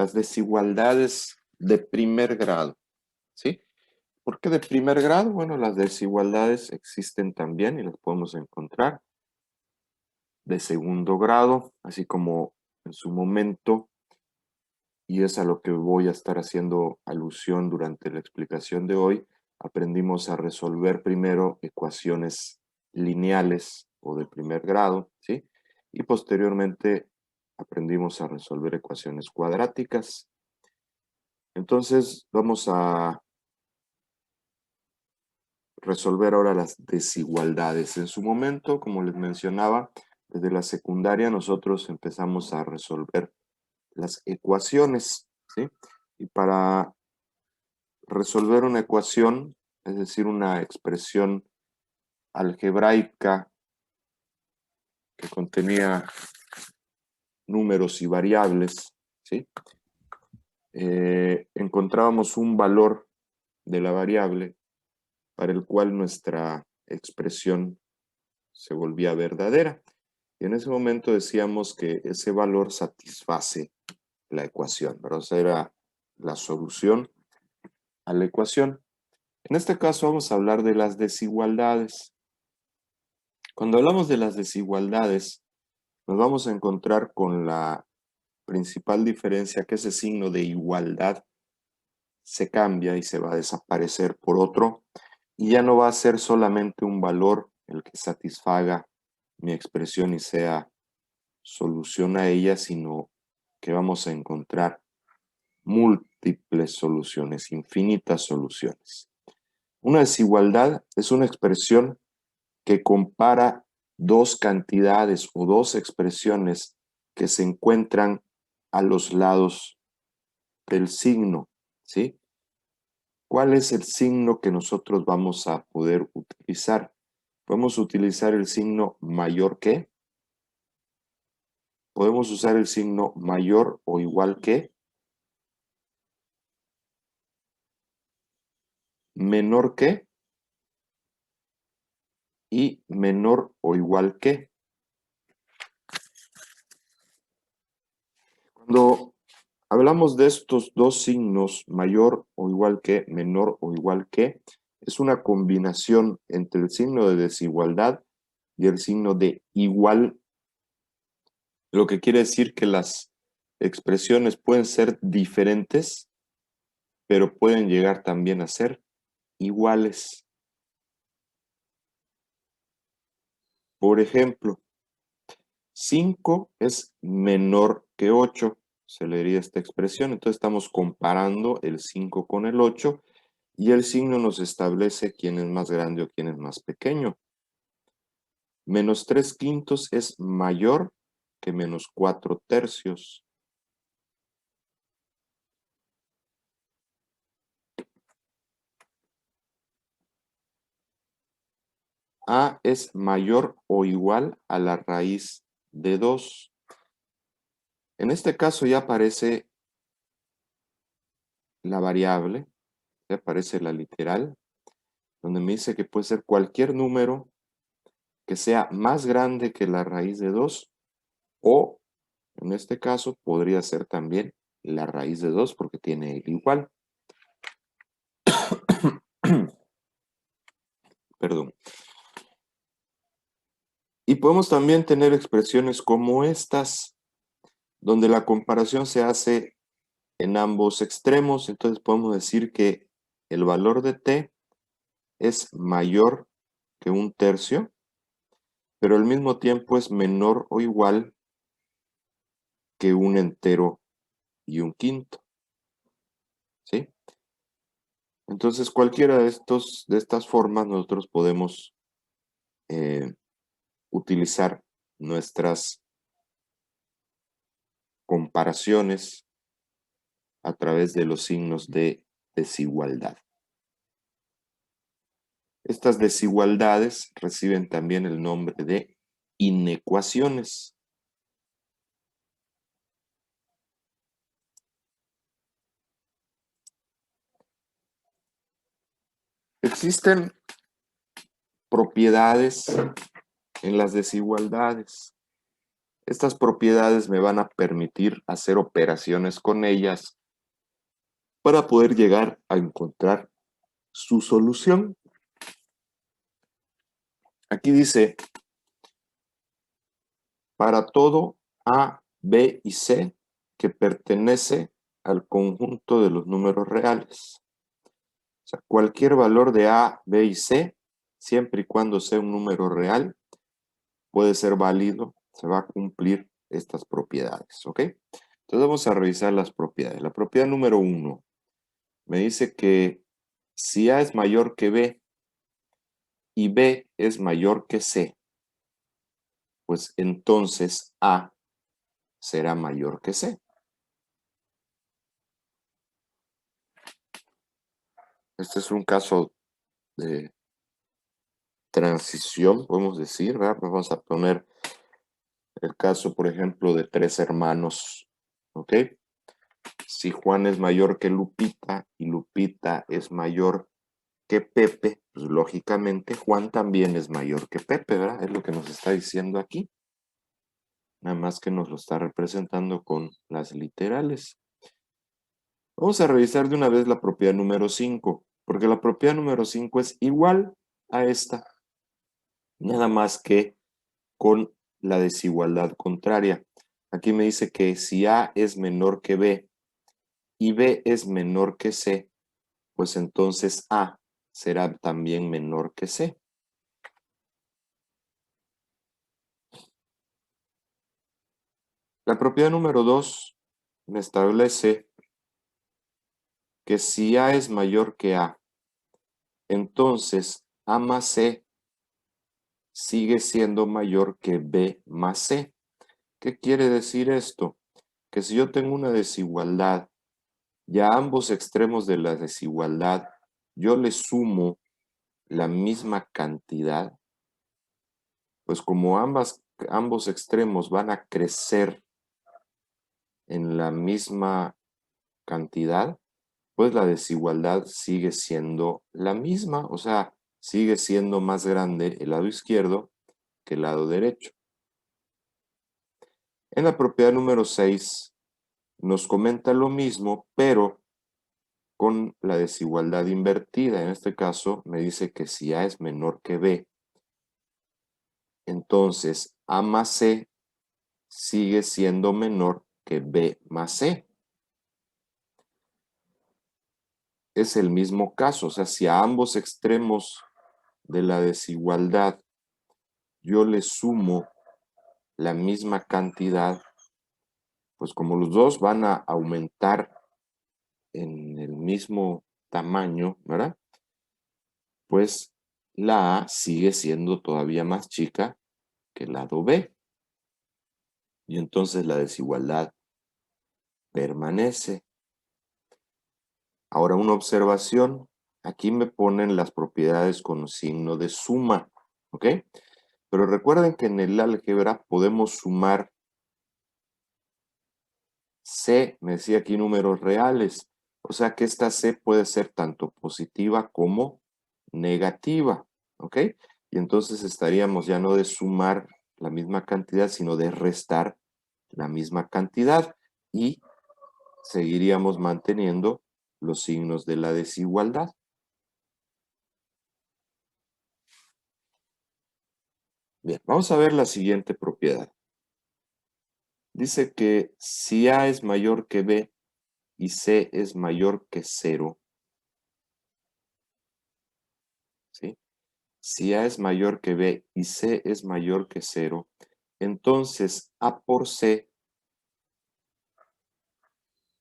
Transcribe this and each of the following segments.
las desigualdades de primer grado, ¿sí? ¿Por qué de primer grado? Bueno, las desigualdades existen también y las podemos encontrar de segundo grado, así como en su momento, y es a lo que voy a estar haciendo alusión durante la explicación de hoy, aprendimos a resolver primero ecuaciones lineales o de primer grado, ¿sí? Y posteriormente aprendimos a resolver ecuaciones cuadráticas. Entonces vamos a resolver ahora las desigualdades. En su momento, como les mencionaba, desde la secundaria nosotros empezamos a resolver las ecuaciones, ¿sí? Y para resolver una ecuación, es decir, una expresión algebraica que contenía números y variables, ¿sí? Encontrábamos un valor de la variable para el cual nuestra expresión se volvía verdadera. Y en ese momento decíamos que ese valor satisface la ecuación, ¿verdad? O sea, era la solución a la ecuación. En este caso vamos a hablar de las desigualdades. Cuando hablamos de las desigualdades, nos vamos a encontrar con la principal diferencia que ese signo de igualdad se cambia y se va a desaparecer por otro, y ya no va a ser solamente un valor el que satisfaga mi expresión y sea solución a ella, sino que vamos a encontrar múltiples soluciones, infinitas soluciones. Una desigualdad es una expresión que compara dos cantidades o dos expresiones que se encuentran a los lados del signo, ¿sí? ¿Cuál es el signo que nosotros vamos a poder utilizar? Podemos utilizar el signo mayor que, podemos usar el signo mayor o igual que, menor que y menor o igual que. Cuando hablamos de estos dos signos, mayor o igual que, menor o igual que, es una combinación entre el signo de desigualdad y el signo de igual, lo que quiere decir que las expresiones pueden ser diferentes, pero pueden llegar también a ser iguales. Por ejemplo, 5 es menor que 8, se leería esta expresión, entonces estamos comparando el 5 con el 8 y el signo nos establece quién es más grande o quién es más pequeño. Menos 3 quintos es mayor que menos 4 tercios. A es mayor o igual a la raíz de 2. En este caso ya aparece la variable, ya aparece la literal, donde me dice que puede ser cualquier número que sea más grande que la raíz de 2 o, en este caso, podría ser también la raíz de 2 porque tiene el igual. Perdón. Y podemos también tener expresiones como estas, donde la comparación se hace en ambos extremos. Entonces podemos decir que el valor de t es mayor que un tercio, pero al mismo tiempo es menor o igual que un entero y un quinto, ¿sí? Entonces cualquiera de estas formas nosotros podemos eh, utilizar nuestras comparaciones a través de los signos de desigualdad. Estas desigualdades reciben también el nombre de inecuaciones. Existen propiedades en las desigualdades. Estas propiedades me van a permitir hacer operaciones con ellas para poder llegar a encontrar su solución. Aquí dice, para todo A, B y C que pertenece al conjunto de los números reales. O sea, cualquier valor de A, B y C, siempre y cuando sea un número real, puede ser válido, se va a cumplir estas propiedades, ¿ok? Entonces vamos a revisar las propiedades. La propiedad número 1 me dice que si A es mayor que B y B es mayor que C, pues entonces A será mayor que C. Este es un caso de transición, podemos decir, ¿verdad? Vamos a poner el caso, por ejemplo, de 3 hermanos, ¿ok? Si Juan es mayor que Lupita y Lupita es mayor que Pepe, pues lógicamente Juan también es mayor que Pepe, ¿verdad? Es lo que nos está diciendo aquí. Nada más que nos lo está representando con las literales. Vamos a revisar de una vez la propiedad número 5, porque la propiedad número 5 es igual a esta, nada más que con la desigualdad contraria. Aquí me dice que si A es menor que B y B es menor que C, pues entonces A será también menor que C. La propiedad número 2 me establece que si A es mayor que A, entonces A más C sigue siendo mayor que B más C. ¿Qué quiere decir esto? Que si yo tengo una desigualdad y a ambos extremos de la desigualdad yo le sumo la misma cantidad, pues como ambos extremos van a crecer en la misma cantidad, pues la desigualdad sigue siendo la misma, o sea, sigue siendo más grande el lado izquierdo que el lado derecho. En la propiedad número 6 nos comenta lo mismo, pero con la desigualdad invertida. En este caso me dice que si A es menor que B, entonces A más C sigue siendo menor que B más C. Es el mismo caso, o sea, si a ambos extremos de la desigualdad yo le sumo la misma cantidad, pues como los dos van a aumentar en el mismo tamaño, ¿verdad? Pues la A sigue siendo todavía más chica que el lado B. Y entonces la desigualdad permanece. Ahora una observación. Aquí me ponen las propiedades con signo de suma, ¿ok? Pero recuerden que en el álgebra podemos sumar C, me decía aquí números reales. O sea que esta C puede ser tanto positiva como negativa, ¿ok? Y entonces estaríamos ya no de sumar la misma cantidad, sino de restar la misma cantidad y seguiríamos manteniendo los signos de la desigualdad. Bien, vamos a ver la siguiente propiedad. Dice que si A es mayor que B y C es mayor que 0, ¿sí? Si A es mayor que B y C es mayor que 0, entonces A por C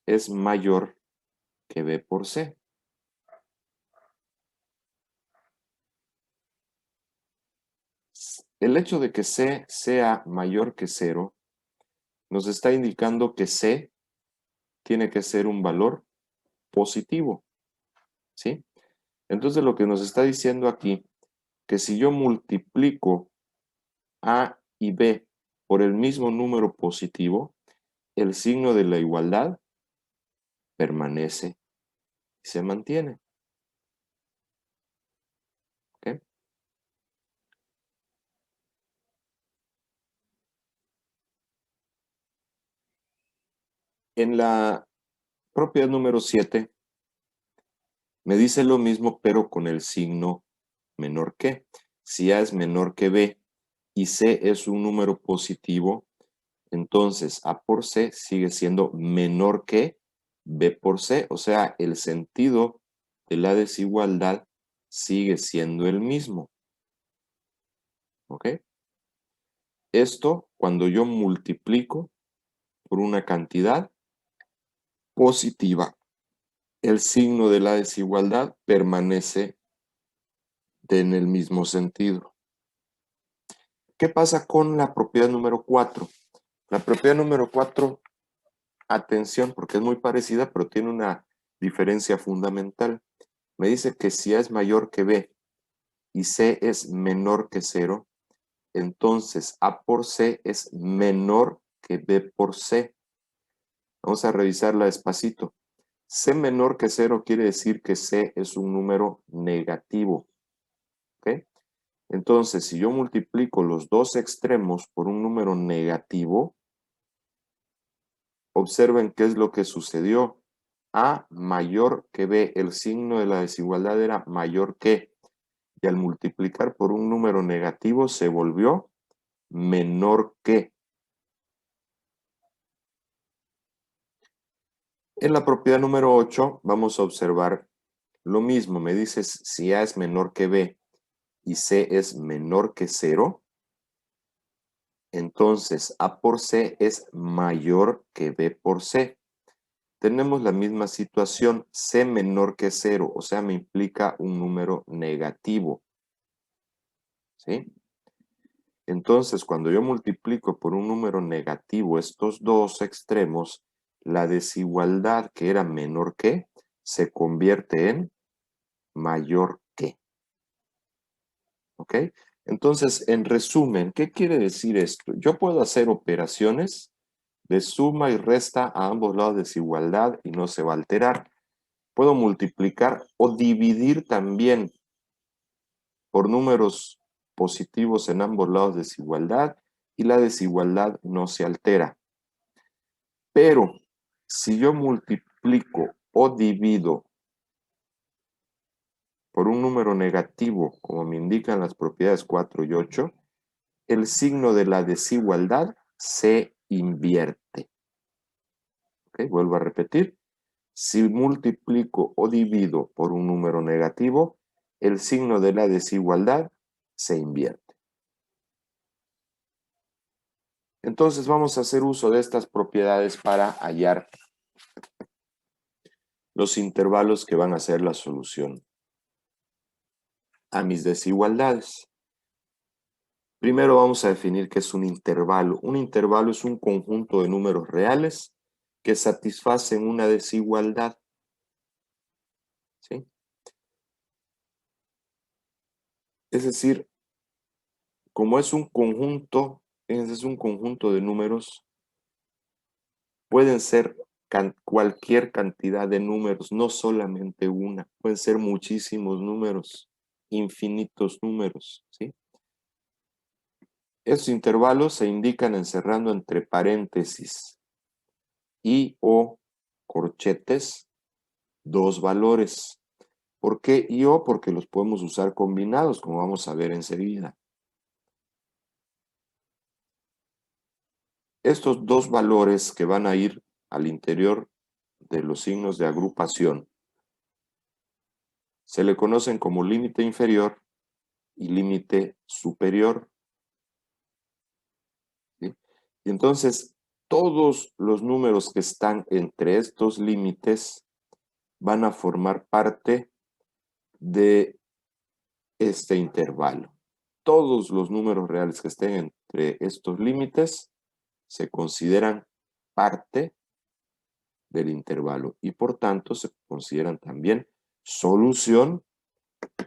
es mayor que B por C. El hecho de que C sea mayor que 0 nos está indicando que C tiene que ser un valor positivo, ¿sí? Entonces lo que nos está diciendo aquí, que si yo multiplico A y B por el mismo número positivo, el signo de la igualdad permanece y se mantiene. ¿Ok? En la propiedad número 7 me dice lo mismo, pero con el signo menor que. Si A es menor que B y C es un número positivo, entonces A por C sigue siendo menor que B por C. O sea, el sentido de la desigualdad sigue siendo el mismo. ¿Ok? Esto cuando yo multiplico por una cantidad positiva, el signo de la desigualdad permanece en el mismo sentido. ¿Qué pasa con la propiedad número 4? La propiedad número 4, atención, porque es muy parecida, pero tiene una diferencia fundamental. Me dice que si A es mayor que B y C es menor que 0, entonces A por C es menor que B por C. Vamos a revisarla despacito. C menor que 0 quiere decir que C es un número negativo. ¿Ok? Entonces, si yo multiplico los dos extremos por un número negativo, observen qué es lo que sucedió. A mayor que B, el signo de la desigualdad era mayor que, y al multiplicar por un número negativo se volvió menor que. En la propiedad número 8 vamos a observar lo mismo. Me dices si A es menor que B y C es menor que 0, entonces A por C es mayor que B por C. Tenemos la misma situación, C menor que 0, o sea, me implica un número negativo. ¿Sí? Entonces, cuando yo multiplico por un número negativo estos dos extremos, la desigualdad que era menor que se convierte en mayor que. ¿Ok? Entonces, en resumen, ¿qué quiere decir esto? Yo puedo hacer operaciones de suma y resta a ambos lados de desigualdad y no se va a alterar. Puedo multiplicar o dividir también por números positivos en ambos lados de desigualdad y la desigualdad no se altera. Pero si yo multiplico o divido por un número negativo, como me indican las propiedades 4 y 8, el signo de la desigualdad se invierte. ¿Ok? Vuelvo a repetir. Si multiplico o divido por un número negativo, el signo de la desigualdad se invierte. Entonces vamos a hacer uso de estas propiedades para hallar los intervalos que van a ser la solución a mis desigualdades. Primero vamos a definir qué es un intervalo. Un intervalo es un conjunto de números reales que satisfacen una desigualdad. ¿Sí? Es decir, como es un conjunto, es un conjunto de números, pueden ser cualquier cantidad de números, no solamente una, pueden ser muchísimos números, infinitos números, ¿sí? Estos intervalos se indican encerrando entre paréntesis y o corchetes dos valores. ¿Por qué y o? Porque los podemos usar combinados, como vamos a ver enseguida. Estos dos valores que van a ir al interior de los signos de agrupación se le conocen como límite inferior y límite superior. ¿Sí? Y entonces, todos los números que están entre estos límites van a formar parte de este intervalo. Todos los números reales que estén entre estos límites se consideran parte del intervalo y por tanto se consideran también solución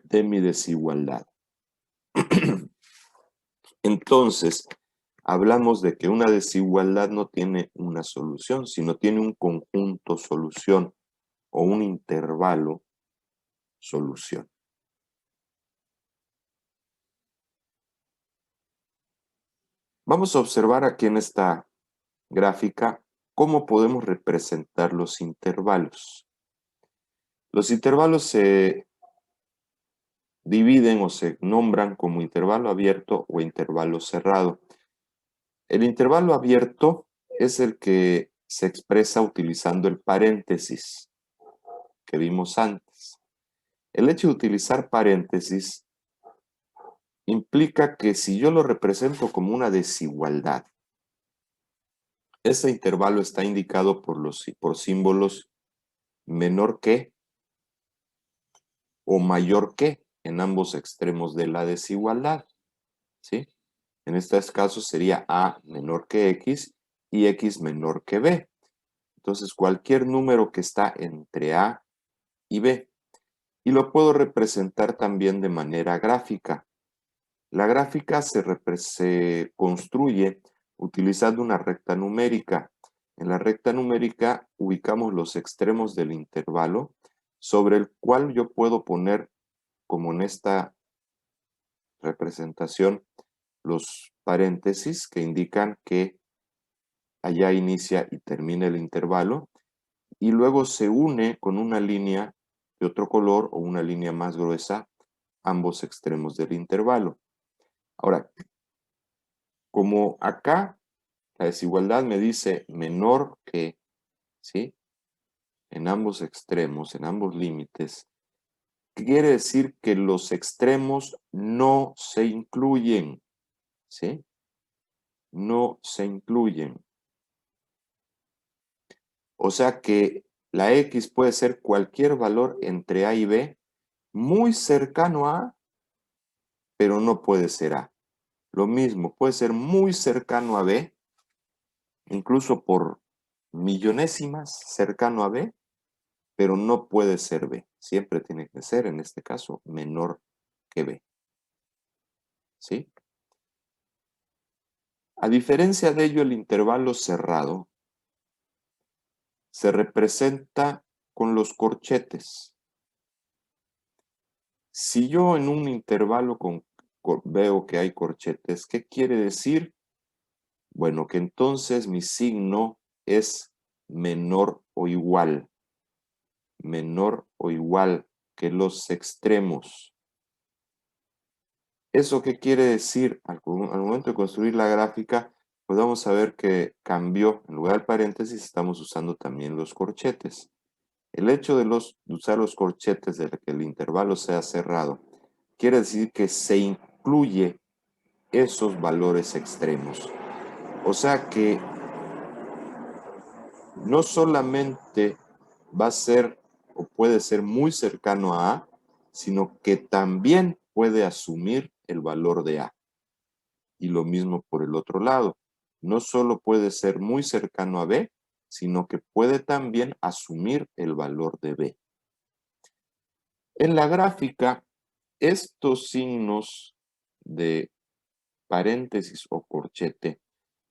de mi desigualdad. Entonces, hablamos de que una desigualdad no tiene una solución, sino tiene un conjunto solución o un intervalo solución. Vamos a observar aquí en esta gráfica ¿Cómo podemos representar los intervalos? Los intervalos se dividen o se nombran como intervalo abierto o intervalo cerrado. El intervalo abierto es el que se expresa utilizando el paréntesis que vimos antes. El hecho de utilizar paréntesis implica que si yo lo represento como una desigualdad, ese intervalo está indicado por símbolos menor que o mayor que en ambos extremos de la desigualdad, ¿sí? En este caso sería A menor que X y X menor que B. Entonces, cualquier número que está entre A y B. Y lo puedo representar también de manera gráfica. La gráfica se construye utilizando una recta numérica. En la recta numérica ubicamos los extremos del intervalo sobre el cual yo puedo poner, como en esta representación, los paréntesis que indican que allá inicia y termina el intervalo, y luego se une con una línea de otro color o una línea más gruesa ambos extremos del intervalo. Ahora, como acá la desigualdad me dice menor que, ¿sí? En ambos extremos, en ambos límites, quiere decir que los extremos no se incluyen, ¿sí? No se incluyen. O sea que la X puede ser cualquier valor entre A y B, muy cercano a A, pero no puede ser A. Lo mismo, puede ser muy cercano a B, incluso por millonésimas cercano a B, pero no puede ser B. Siempre tiene que ser, en este caso, menor que B. ¿Sí? A diferencia de ello, el intervalo cerrado se representa con los corchetes. Si yo en un intervalo veo que hay corchetes, ¿qué quiere decir? Bueno, que entonces mi signo es menor o igual que los extremos. ¿Eso qué quiere decir? Al momento de construir la gráfica, pues vamos a ver que cambió. En lugar del paréntesis, estamos usando también los corchetes. El hecho de usar los corchetes de que el intervalo sea cerrado, quiere decir que se incluye esos valores extremos. O sea que no solamente va a ser o puede ser muy cercano a A, sino que también puede asumir el valor de A. Y lo mismo por el otro lado. No solo puede ser muy cercano a B, sino que puede también asumir el valor de B. En la gráfica, estos signos de paréntesis o corchete,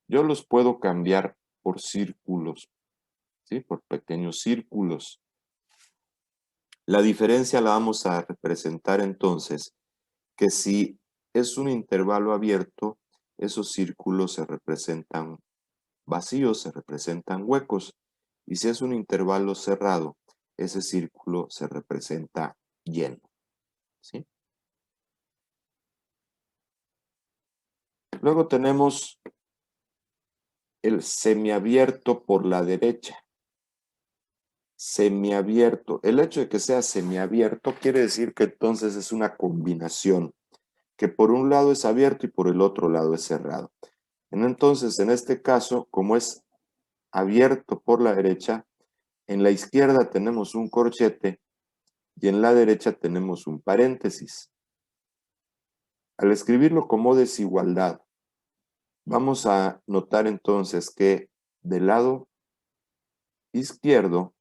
yo los puedo cambiar por círculos, ¿sí? Por pequeños círculos. La diferencia la vamos a representar entonces que si es un intervalo abierto, esos círculos se representan vacíos, se representan huecos. Y si es un intervalo cerrado, ese círculo se representa lleno, ¿sí? Luego tenemos el semiabierto por la derecha. Semiabierto. El hecho de que sea semiabierto quiere decir que entonces es una combinación, que por un lado es abierto y por el otro lado es cerrado. Entonces, en este caso, como es abierto por la derecha, en la izquierda tenemos un corchete y en la derecha tenemos un paréntesis. Al escribirlo como desigualdad, vamos a notar entonces que del lado izquierdo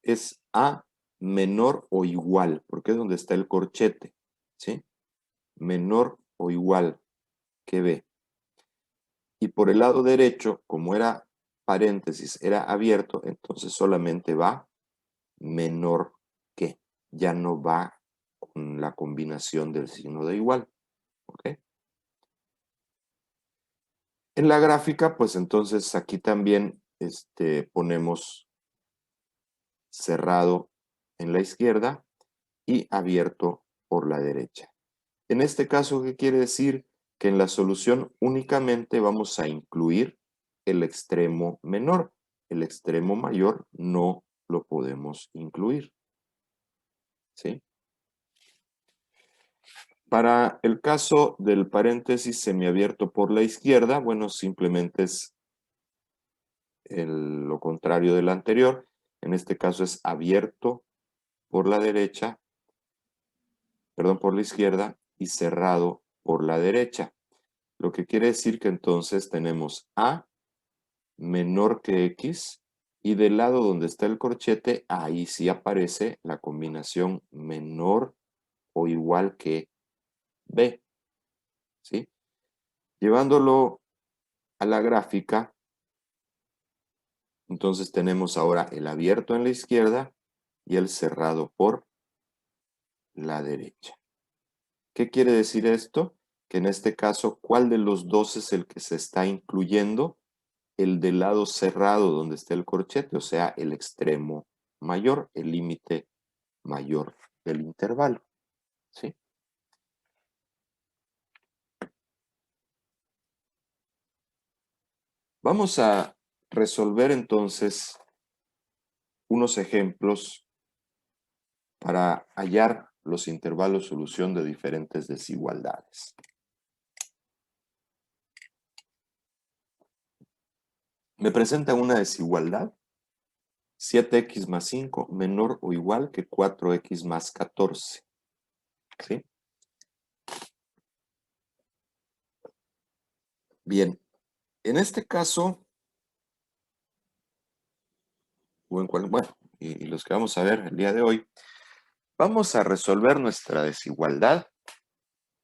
es A menor o igual, porque es donde está el corchete, ¿sí? Menor o igual que B. Y por el lado derecho, como era paréntesis, era abierto, entonces solamente va menor que. Ya no va con la combinación del signo de igual, ¿ok? En la gráfica, pues entonces aquí también ponemos cerrado en la izquierda y abierto por la derecha. En este caso, ¿qué quiere decir? Que en la solución únicamente vamos a incluir el extremo menor. El extremo mayor no lo podemos incluir. ¿Sí? Para el caso del paréntesis semiabierto por la izquierda, bueno, simplemente es lo contrario del anterior. En este caso es abierto por la derecha, perdón, por la izquierda y cerrado por la derecha. Lo que quiere decir que entonces tenemos A menor que X y del lado donde está el corchete, ahí sí aparece la combinación menor o igual que B. ¿Sí? Llevándolo a la gráfica, entonces tenemos ahora el abierto en la izquierda y el cerrado por la derecha. ¿Qué quiere decir esto? Que en este caso, ¿cuál de los dos es el que se está incluyendo? El del lado cerrado donde está el corchete, o sea, el extremo mayor, el límite mayor del intervalo. ¿Sí? Vamos a resolver entonces unos ejemplos para hallar los intervalos solución de diferentes desigualdades. Me presenta una desigualdad 7x más 5 menor o igual que 4x más 14. ¿Sí? Bien, en este caso, bueno, y los que vamos a ver el día de hoy, vamos a resolver nuestra desigualdad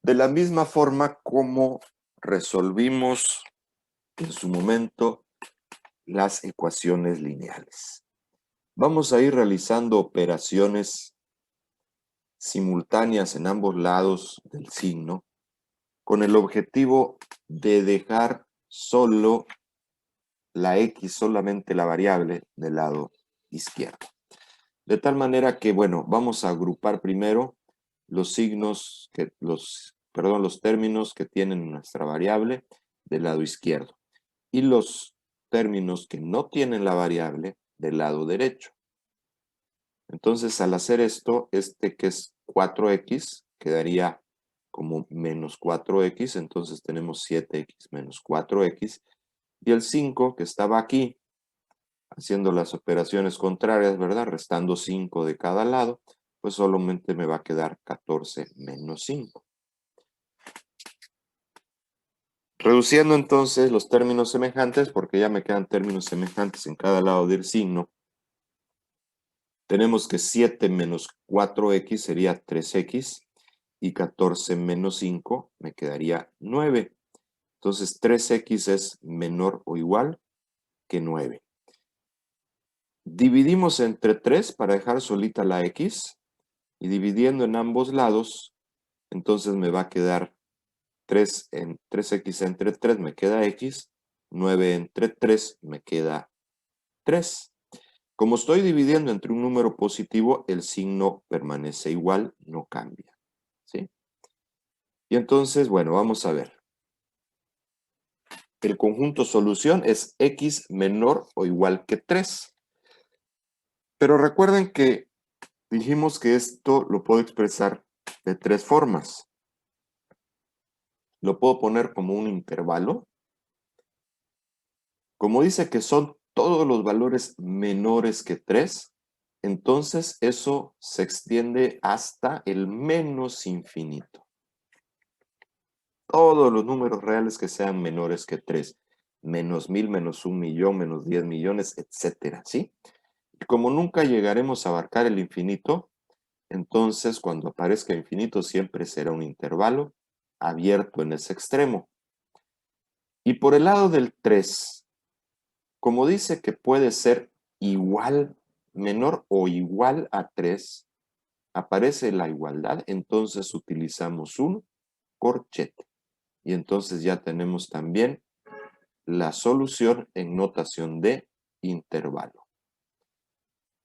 de la misma forma como resolvimos en su momento las ecuaciones lineales. Vamos a ir realizando operaciones simultáneas en ambos lados del signo con el objetivo de dejar solo la x, solamente la variable del lado izquierdo. De tal manera que, bueno, vamos a agrupar primero los signos, los términos que tienen nuestra variable del lado izquierdo y los términos que no tienen la variable del lado derecho. Entonces, al hacer esto, este que es 4x quedaría como menos 4x, entonces tenemos 7x menos 4x, y el 5 que estaba aquí, haciendo las operaciones contrarias, ¿verdad? Restando 5 de cada lado, pues solamente me va a quedar 14 menos 5. Reduciendo entonces los términos semejantes, porque ya me quedan términos semejantes en cada lado del signo, tenemos que 7 menos 4x sería 3x y 14 menos 5 me quedaría 9. Entonces 3x es menor o igual que 9. Dividimos entre 3 para dejar solita la x y dividiendo en ambos lados, entonces me va a quedar 3x entre 3 me queda x, 9 entre 3 me queda 3. Como estoy dividiendo entre un número positivo, el signo permanece igual, no cambia. ¿Sí? Y entonces, bueno, vamos a ver. El conjunto solución es x menor o igual que 3. Pero recuerden que dijimos que esto lo puedo expresar de tres formas. Lo puedo poner como un intervalo. Como dice que son todos los valores menores que 3, entonces eso se extiende hasta el menos infinito. Todos los números reales que sean menores que 3. Menos 1000, menos 1.000.000, menos 10 millones, etcétera, ¿sí? Y como nunca llegaremos a abarcar el infinito, entonces cuando aparezca infinito siempre será un intervalo abierto en ese extremo. Y por el lado del 3, como dice que puede ser igual, menor o igual a 3, aparece la igualdad, entonces utilizamos un corchete. Y entonces ya tenemos también la solución en notación de intervalo.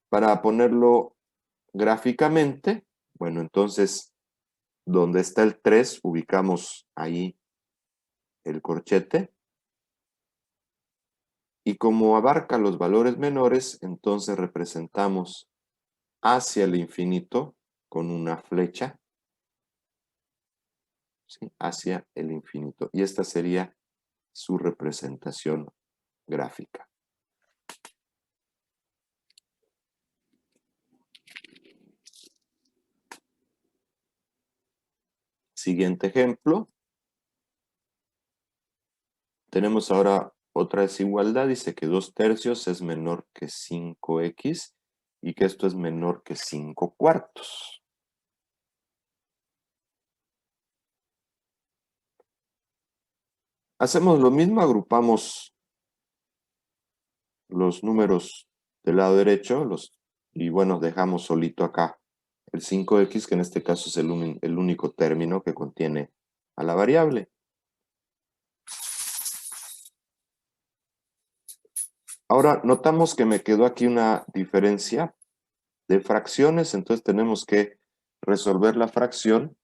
Para ponerlo gráficamente, bueno, entonces, donde está el 3, ubicamos ahí el corchete. Y como abarca los valores menores, entonces representamos hacia el infinito con una flecha, ¿sí? Hacia el infinito. Y esta sería su representación gráfica. Siguiente ejemplo. Tenemos ahora otra desigualdad. Dice que 2/3 es menor que 5x y que esto es menor que 5/4. Hacemos lo mismo, agrupamos los números del lado derecho y bueno, dejamos solito acá el 5x, que en este caso es el único término que contiene a la variable. Ahora, notamos que me quedó aquí una diferencia de fracciones, entonces tenemos que resolver la fracción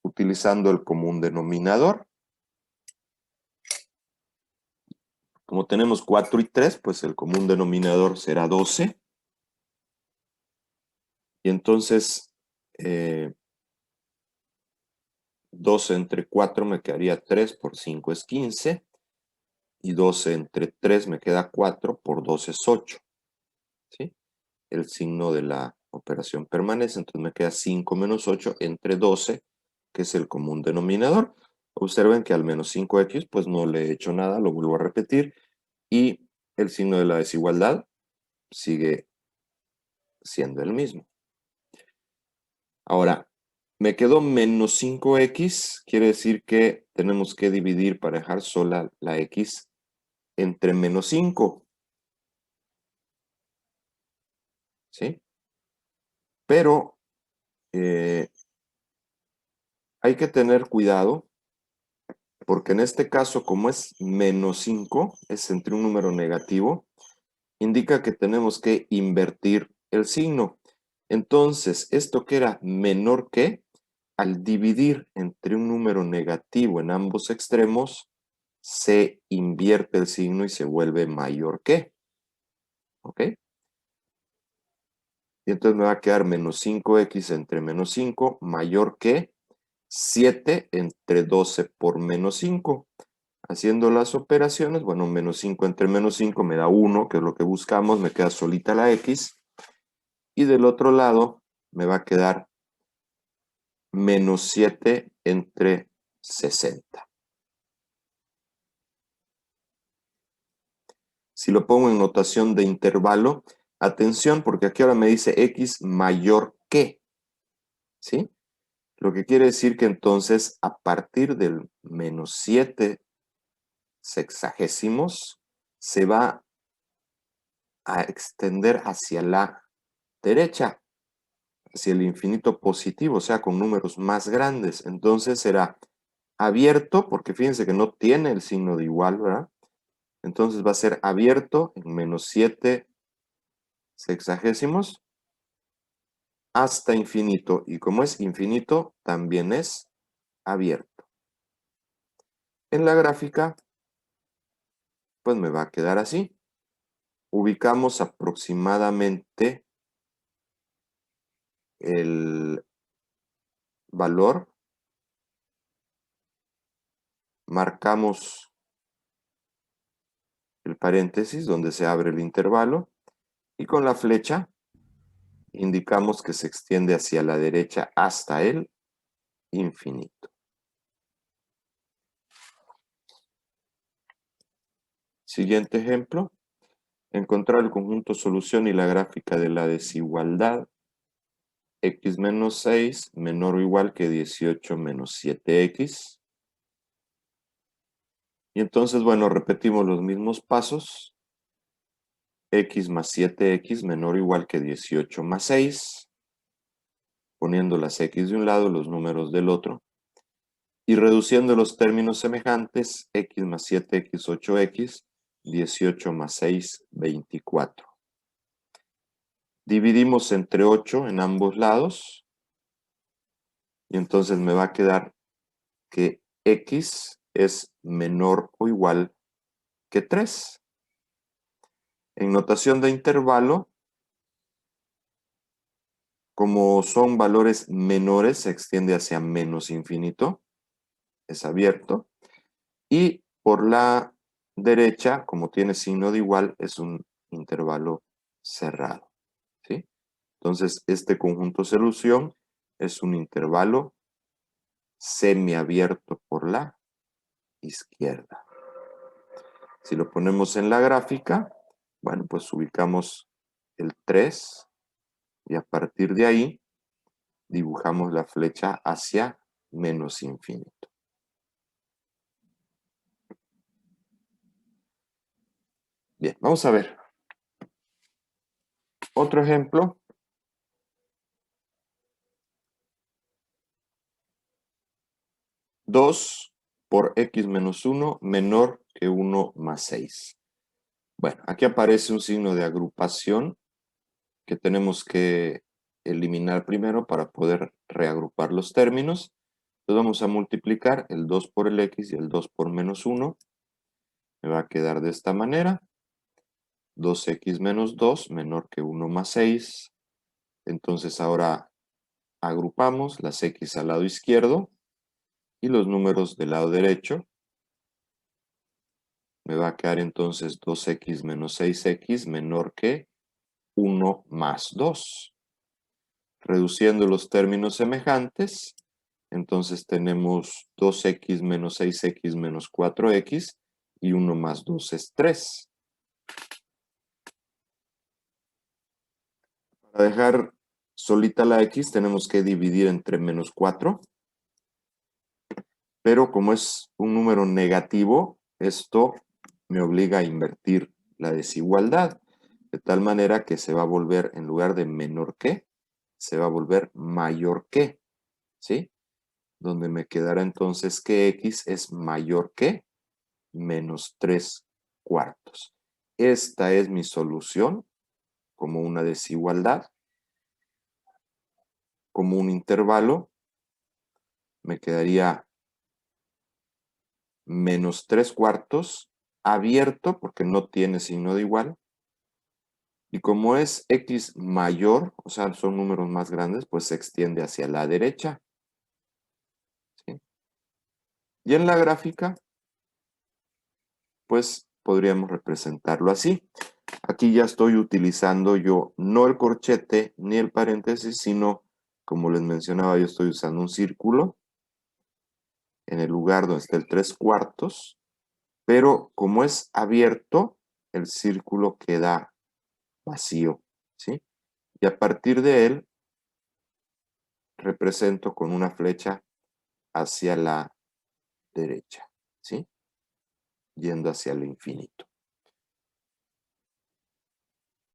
utilizando el común denominador. Como tenemos 4 y 3, pues el común denominador será 12. Y entonces, 12 entre 4 me quedaría 3, por 5 es 15. Y 12 entre 3 me queda 4, por 2 es 8. ¿Sí? El signo de la operación permanece, entonces me queda 5 menos 8 entre 12, que es el común denominador. Observen que al menos 5x, pues no le he hecho nada, lo vuelvo a repetir. Y el signo de la desigualdad sigue siendo el mismo. Ahora, me quedó menos 5x, quiere decir que tenemos que dividir para dejar sola la x entre menos 5. ¿Sí? Pero hay que tener cuidado porque en este caso, como es menos 5, es entre un número negativo, indica que tenemos que invertir el signo. Entonces, esto que era menor que, al dividir entre un número negativo en ambos extremos, se invierte el signo y se vuelve mayor que. ¿Ok? Y entonces me va a quedar menos 5x entre menos 5 mayor que 7 entre 12 por menos 5. Haciendo las operaciones, bueno, menos 5 entre menos 5 me da 1, que es lo que buscamos, me queda solita la x. Y del otro lado me va a quedar menos 7 entre 60. Si lo pongo en notación de intervalo, atención, porque aquí ahora me dice x mayor que, ¿sí? Lo que quiere decir que entonces a partir del menos 7 sexagésimos se va a extender hacia la derecha, hacia el infinito positivo, o sea, con números más grandes. Entonces será abierto, porque fíjense que no tiene el signo de igual, ¿verdad? Entonces va a ser abierto en menos 7 sexagésimos hasta infinito. Y como es infinito, también es abierto. En la gráfica, pues me va a quedar así. Ubicamos aproximadamente el valor, marcamos el paréntesis donde se abre el intervalo y con la flecha indicamos que se extiende hacia la derecha hasta el infinito. Siguiente ejemplo. Encontrar el conjunto solución y la gráfica de la desigualdad x menos 6 menor o igual que 18 menos 7x. Y entonces, bueno, repetimos los mismos pasos. X más 7x menor o igual que 18 más 6. Poniendo las x de un lado, los números del otro. Y reduciendo los términos semejantes, x más 7x, 8x, 18 más 6, 24. Dividimos entre 8 en ambos lados. Y entonces me va a quedar que x es menor o igual que 3. En notación de intervalo, como son valores menores, se extiende hacia menos infinito, es abierto. Y por la derecha, como tiene signo de igual, es un intervalo cerrado, ¿sí? Entonces, este conjunto solución es un intervalo semiabierto por la izquierda. Si lo ponemos en la gráfica, bueno, pues ubicamos el 3 y a partir de ahí dibujamos la flecha hacia menos infinito. Bien, vamos a ver. Otro ejemplo. Dos por x menos 1 menor que 1 más 6. Bueno, aquí aparece un signo de agrupación que tenemos que eliminar primero para poder reagrupar los términos. Entonces vamos a multiplicar el 2 por el x y el 2 por menos 1. Me va a quedar de esta manera. 2x menos 2 menor que 1 más 6. Entonces ahora agrupamos las x al lado izquierdo y los números del lado derecho. Me va a quedar entonces 2x menos 6x menor que 1 más 2. Reduciendo los términos semejantes, entonces tenemos 2x menos 6x menos 4x y 1 más 2 es 3. Para dejar solita la x tenemos que dividir entre menos 4, pero como es un número negativo, esto me obliga a invertir la desigualdad, de tal manera que se va a volver, en lugar de menor que, se va a volver mayor que, ¿sí? Donde me quedará entonces que x es mayor que menos 3 cuartos. Esta es mi solución como una desigualdad. Como un intervalo, me quedaría menos 3 cuartos abierto porque no tiene signo de igual. Y como es x mayor, o sea, son números más grandes, pues se extiende hacia la derecha. ¿Sí? Y en la gráfica, pues podríamos representarlo así. Aquí ya estoy utilizando yo no el corchete ni el paréntesis, sino, como les mencionaba, yo estoy usando un círculo en el lugar donde está el 3 cuartos, pero como es abierto, el círculo queda vacío, ¿sí? Y a partir de él, represento con una flecha hacia la derecha, ¿sí? Yendo hacia el infinito.